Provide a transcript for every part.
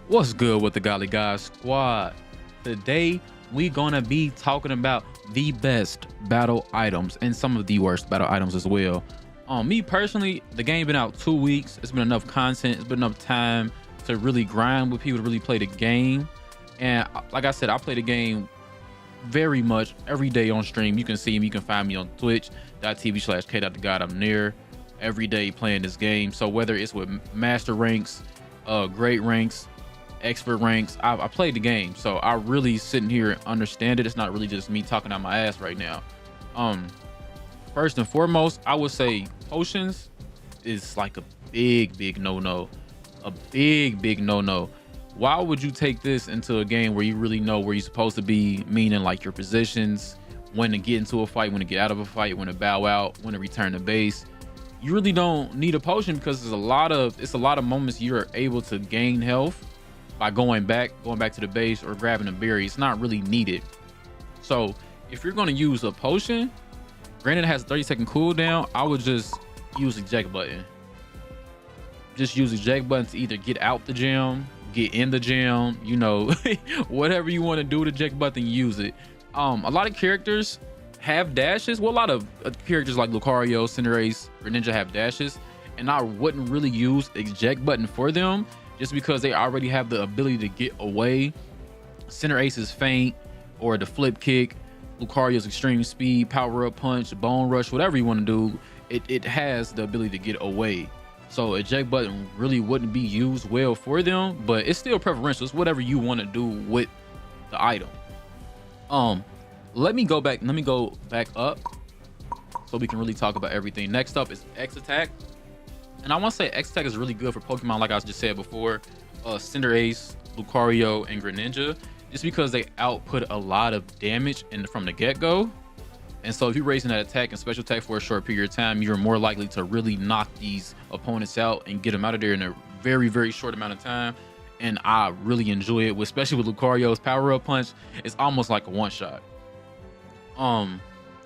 What's good with the Golly Guys squad? Today we gonna be talking about the best battle items and some of the worst battle items as well. Me personally, the game been out 2 weeks. It's been enough content. It's been enough time to really grind with people to really play the game. And like I said, I play the game very much every day on stream. You can see me. You can find me on twitch.tv/k.thegod. I'm there every day playing this game. So whether it's with master ranks, great ranks, expert ranks, I played the game, so I really sitting here and understand it. It's not really just me talking out my ass right now. First and foremost, I would say potions is like a big no-no. A big no-no. Why would you take this into a game where you really know where you're supposed to be, meaning like your positions, when to get into a fight, when to get out of a fight, when to bow out, when to return to base? You really don't need a potion because there's a lot of moments you're able to gain health by going back to the base or grabbing a berry. It's not really needed. So if you're going to use a potion, granted it has a 30-second cooldown, I would just use eject button. Just use eject button to either get out the gym, get in the gym, you know, whatever you want to do with eject button, use it. A lot of characters have dashes. Well, a lot of characters like Lucario, Cinderace, Greninja have dashes, and I wouldn't really use eject button for them just because they already have the ability to get away. Cinderace's feint or the flip kick, Lucario's extreme speed, power up punch, bone rush, whatever you want to do, it has the ability to get away. So eject button really wouldn't be used well for them, but it's still preferential. It's whatever you want to do with the item. Let me go back up so we can really talk about everything. Next up is X attack. And I want to say X attack is really good for Pokemon, like I just said before, Cinderace, Lucario, and Greninja, just because they output a lot of damage from the get-go. And so if you're raising that attack and special attack for a short period of time, you're more likely to really knock these opponents out and get them out of there in a very short amount of time. And I really enjoy it, especially with Lucario's power-up punch. It's almost like a one-shot. And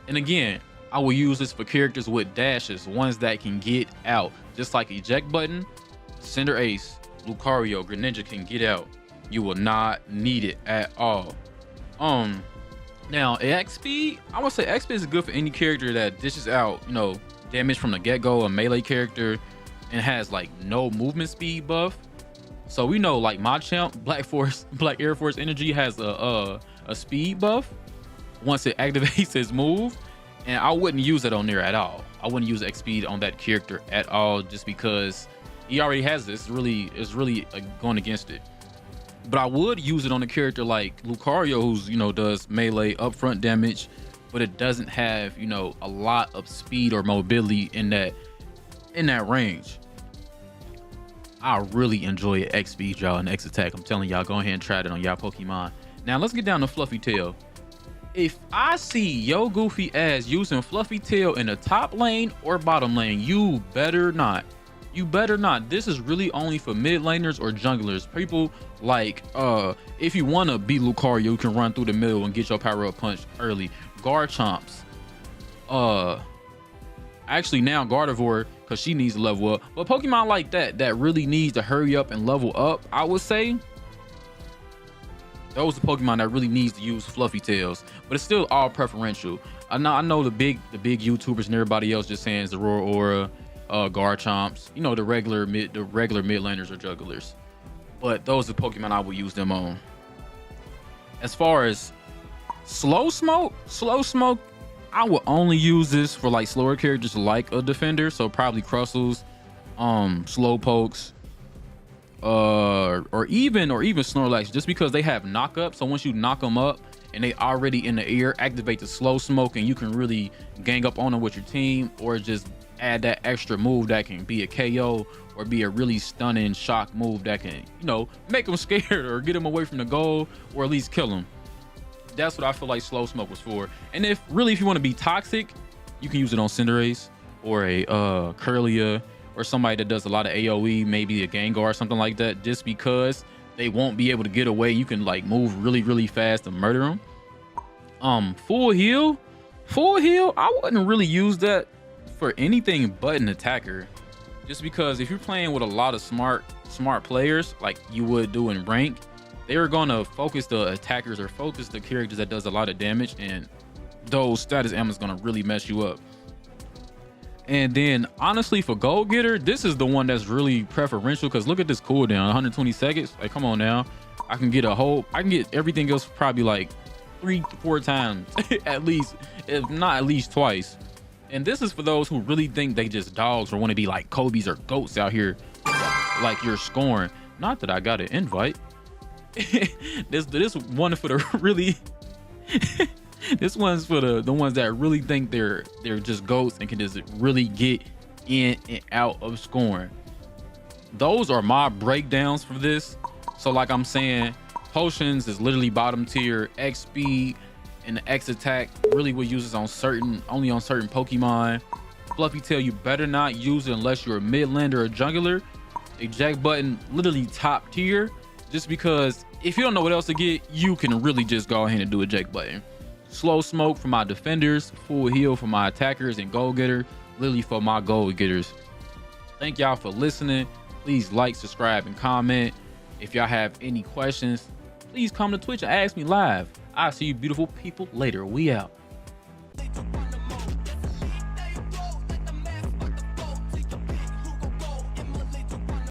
again, I will use this for characters with dashes, ones that can get out. Just like eject button, Cinderace, Lucario, Greninja can get out. You will not need it at all. Now X speed, I would say X speed is good for any character that dishes out, you know, damage from the get-go, a melee character, and has like no movement speed buff. So we know like Machamp, Black Air Force Energy has a speed buff once it activates his move. And I wouldn't use it on there at all. I wouldn't use X speed on that character at all, just because he already has this. It's really going against it. But I would use it on a character like Lucario, who's, you know, does melee upfront damage, but it doesn't have, you know, a lot of speed or mobility in that range. I really enjoy X speed, y'all, and X attack. I'm telling y'all, go ahead and try it on y'all Pokemon. Now let's get down to Fluffy Tail. If I see yo goofy ass using Fluffy Tail in the top lane or bottom lane, you better not. You better not. This is really only for mid laners or junglers. People like, if you want to beat Lucario, you can run through the middle and get your power up punch early. Garchomps. Actually now Gardevoir, because she needs to level up. But Pokemon like that really needs to hurry up and level up, I would say, those are Pokemon that really needs to use Fluffy Tails, but it's still all preferential. I know the big YouTubers and everybody else just saying it's the Aurora, Garchomps, you know, the regular mid laners or jugglers. But those are Pokemon I would use them on. As far as slow smoke, I would only use this for like slower characters like a defender, so probably Crustles, Slowpokes, or even Snorlax, just because they have knock up. So once you knock them up and they already in the air, activate the slow smoke and you can really gang up on them with your team, or just add that extra move that can be a KO or be a really stunning shock move that can, you know, make them scared or get them away from the goal or at least kill them. That's what I feel like slow smoke was for. And if you want to be toxic, you can use it on Cinderace or a Curlia, or somebody that does a lot of AoE, maybe a Gengar or something like that, just because they won't be able to get away. You can like move really fast and murder them. Full heal, I wouldn't really use that for anything but an attacker. just because if you're playing with a lot of smart smart players like you would do in rank, they are gonna focus the attackers or focus the characters that does a lot of damage, and those status ammos gonna really mess you up. And then honestly for gold getter, this is the one that's really preferential because look at this cooldown, 120 seconds. Like come on now, I can get everything else probably like 3 to 4 times at least, if not at least twice. And this is for those who really think they just dogs or want to be like Kobe's or goats out here, like you're scoring. Not that I got an invite. this one for the really this one's for the ones that really think they're just goats and can just really get in and out of scoring. Those are my breakdowns for this. So like I'm saying, potions is literally bottom tier. X speed and the X attack really will use it only on certain Pokemon. Fluffy Tail, you better not use it unless you're a mid laner or jungler. Eject button, literally top tier, just because if you don't know what else to get, you can really just go ahead and do eject button. Slow smoke for my defenders, full heal for my attackers, and gold getter literally for my gold getters. Thank y'all for listening. Please like, subscribe, and comment. If y'all have any questions, please come to Twitch and ask me live. I'll see you beautiful people later. We out.